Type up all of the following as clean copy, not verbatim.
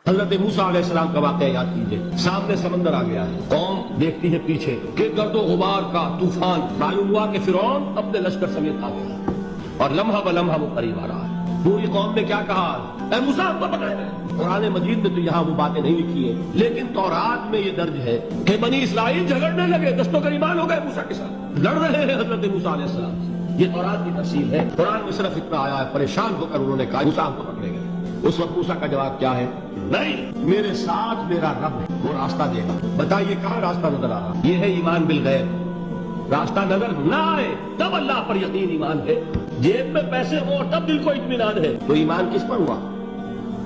حضرت موسیٰ علیہ السلام کا واقعہ یاد کیجئے. سامنے سمندر آ گیا ہے, قوم دیکھتی ہے پیچھے کہ گرد و غبار کا طوفان. معلوم ہوا کہ فرعون اپنے لشکر سمیت آ گیا اور لمحہ بلمحہ وہ قریب آ رہا ہے. پوری قوم نے کیا کہا, اے موسیٰ ہم کو پکڑے. قرآن مجید میں تو یہاں وہ باتیں نہیں لکھی ہیں, لیکن تورات میں یہ درج ہے کہ بنی اسرائیل جھگڑنے لگے, دست و گریبان ہو گئے موسیٰ کے ساتھ, لڑ رہے ہیں حضرت موسیٰ علیہ السلام سے. یہ تورات کی تفصیل ہے. قرآن میں صرف اتنا آیا ہے, پریشان ہو کر انہوں نے کہا موسیٰ ہم کو پکڑے گئے. اس وقت موسیٰ کا جواب کیا ہے, نہیں, میرے ساتھ میرا رب ہے, وہ راستہ دے گا. بتائیے کہاں راستہ نظر آ رہا. یہ ہے ایمان بالغیب. راستہ نظر نہ آئے تب اللہ پر یقین ایمان ہے. جیب میں پیسے ہو تب دل کو اطمینان ہے, تو ایمان کس پر ہوا؟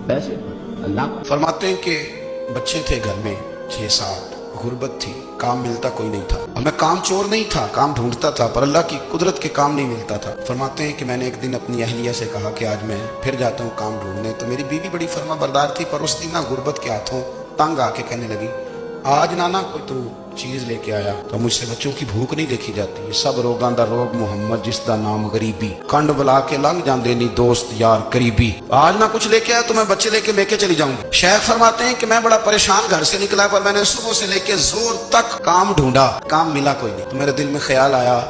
پیسے پر, اللہ پر. فرماتے ہیں کہ بچے تھے گھر میں 6-7, غربت تھی, کام ملتا کوئی نہیں تھا, اور میں کام چور نہیں تھا, کام ڈھونڈتا تھا, پر اللہ کی قدرت کے کام نہیں ملتا تھا. فرماتے ہیں کہ میں نے ایک دن اپنی اہلیہ سے کہا کہ آج میں پھر جاتا ہوں کام ڈھونڈنے. تو میری بیوی بڑی فرما بردار تھی, پر اس دن نہ غربت کے ہاتھوں تنگ آ کے کہنے لگی, آج نانا کوئی تو چیز لے کے آیا. تو مجھ سے بچوں کی بھوک نہیں دیکھی جاتی. سب روگاں دا روگ محمد, جس دا نام غریبی, کنڈ بلا کے لنگ جاندے نہیں دوست یار قریبی. آج نہ کچھ لے کے آیا تو میں بچے لے کے چلی جاؤں گی. شیخ فرماتے ہیں کہ میں بڑا پریشان گھر سے نکلا, پر میں نے صبح سے لے کے زور تک کام ڈھونڈا, کام ملا کوئی نہیں. تو میرے دل میں خیال آیا,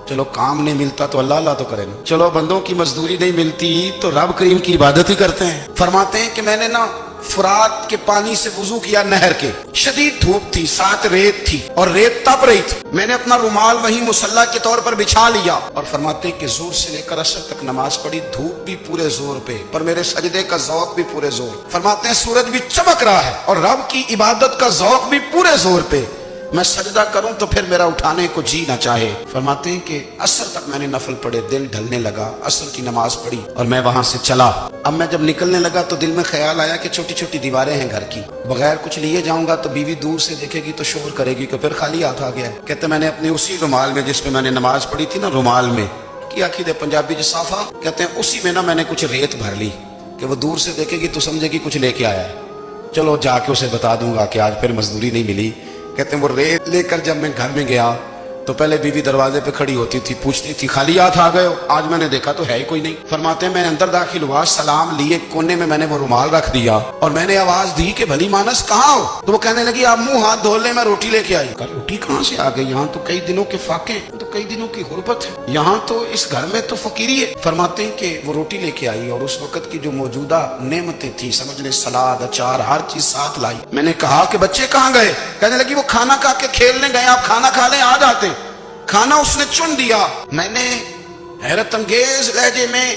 چلو کام نہیں ملتا تو اللہ تو کرے نا, چلو بندوں کی مزدوری نہیں ملتی تو رب کریم کی عبادت ہی کرتے ہیں. فرماتے ہیں کہ میں نے نا فرات کے پانی سے وضو کیا, نہر کے. شدید دھوپ تھی, ساتھ ریت تھی, اور ریت تپ رہی تھی. میں نے اپنا رومال وہیں مصلی کے طور پر بچھا لیا, اور فرماتے ہیں کہ زور سے لے کر عصر تک نماز پڑھی. دھوپ بھی پورے زور پہ, پر میرے سجدے کا ذوق بھی پورے زور. فرماتے ہیں سورج بھی چمک رہا ہے, اور رب کی عبادت کا ذوق بھی پورے زور پہ. میں سجدہ کروں تو پھر میرا اٹھانے کو جی نہ چاہے. فرماتے ہیں کہ عصر تک میں نے نفل پڑھے, دل ڈھلنے لگا, عصر کی نماز پڑھی اور میں وہاں سے چلا. اب میں جب نکلنے لگا تو دل میں خیال آیا کہ چھوٹی چھوٹی دیواریں ہیں گھر کی, بغیر کچھ لیے جاؤں گا تو بیوی دور سے دیکھے گی تو شور کرے گی کہ پھر خالی ہاتھ آ گیا. کہتے میں نے اپنے اسی رومال میں, جس پہ میں نے نماز پڑھی تھی نا, رومال میں کی عقیدے پنجابی جسافہ کہتے ہیں, اسی میں نا میں نے کچھ ریت بھر لی کہ وہ دور سے دیکھے گی تو سمجھے گی کچھ لے کے آیا ہے. چلو جا کے اسے بتا دوں گا کہ آج پھر مزدوری نہیں ملی. کہتے ہیں وہ ریت لے کر جب میں گھر میں گیا تو پہلے بیوی دروازے پہ کھڑی ہوتی تھی, پوچھتی تھی خالی ہاتھ آ گئے ہو. آج میں نے دیکھا تو ہے ہی کوئی نہیں. فرماتے ہیں میں نے اندر داخل ہوا, سلام لیے, کونے میں نے وہ رومال رکھ دیا, اور میں نے آواز دی کہ بھلی مانس کہاں ہو. تو وہ کہنے لگی آپ منہ ہاتھ دھو لیں, میں روٹی لے کے آئی. روٹی کہاں سے آ گئی, یہاں تو کئی دنوں کے فاقے, تو کئی دنوں کی غربت ہے, یہاں تو اس گھر میں تو فقیری ہے. فرماتے ہیں کہ وہ روٹی لے کے آئی, اور اس وقت کی جو موجودہ نعمتیں تھی, سمجھ لیں سلاد, اچار, ہر چیز ساتھ لائی. میں نے کہا کہ بچے کہاں گئے. کہنے لگی وہ کھانا کھا کے کھیلنے گئے, آپ کھانا کھا لیں, آ جاتے. کھانا اس نے چن دیا. میں نے حیرت انگیز لہجے میں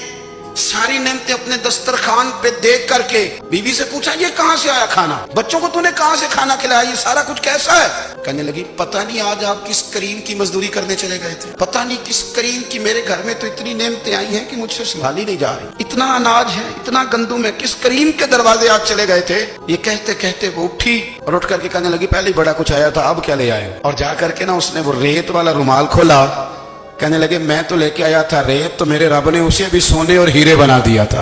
ساری نعمتیں اپنے دسترخوان پہ دیکھ کر کے بیوی سے پوچھا یہ کہاں سے آیا کھانا, بچوں کو تو نے کہاں سے کھانا کھلایا, یہ سارا کچھ کیسا ہے. کہنے لگی پتہ نہیں آج آپ کس کریم کی مزدوری کرنے چلے گئے تھے, پتہ نہیں کس کریم کی, میرے گھر میں تو اتنی نعمتیں آئی ہیں کہ مجھ سے سنبھالی نہیں جا رہی, اتنا اناج ہے, اتنا گندم ہے, کس کریم کے دروازے آج چلے گئے تھے. یہ کہتے کہتے وہ اٹھی اور اٹھ کر کے کہنے لگی پہلے ہی بڑا کچھ آیا تھا, اب کیا لے آئے. اور جا کر کے نا اس نے وہ ریت والا رومال کھولا. کہنے لگے میں تو لے کے آیا تھا ریت, تو میرے رب نے اسے بھی سونے اور ہیرے بنا دیا تھا.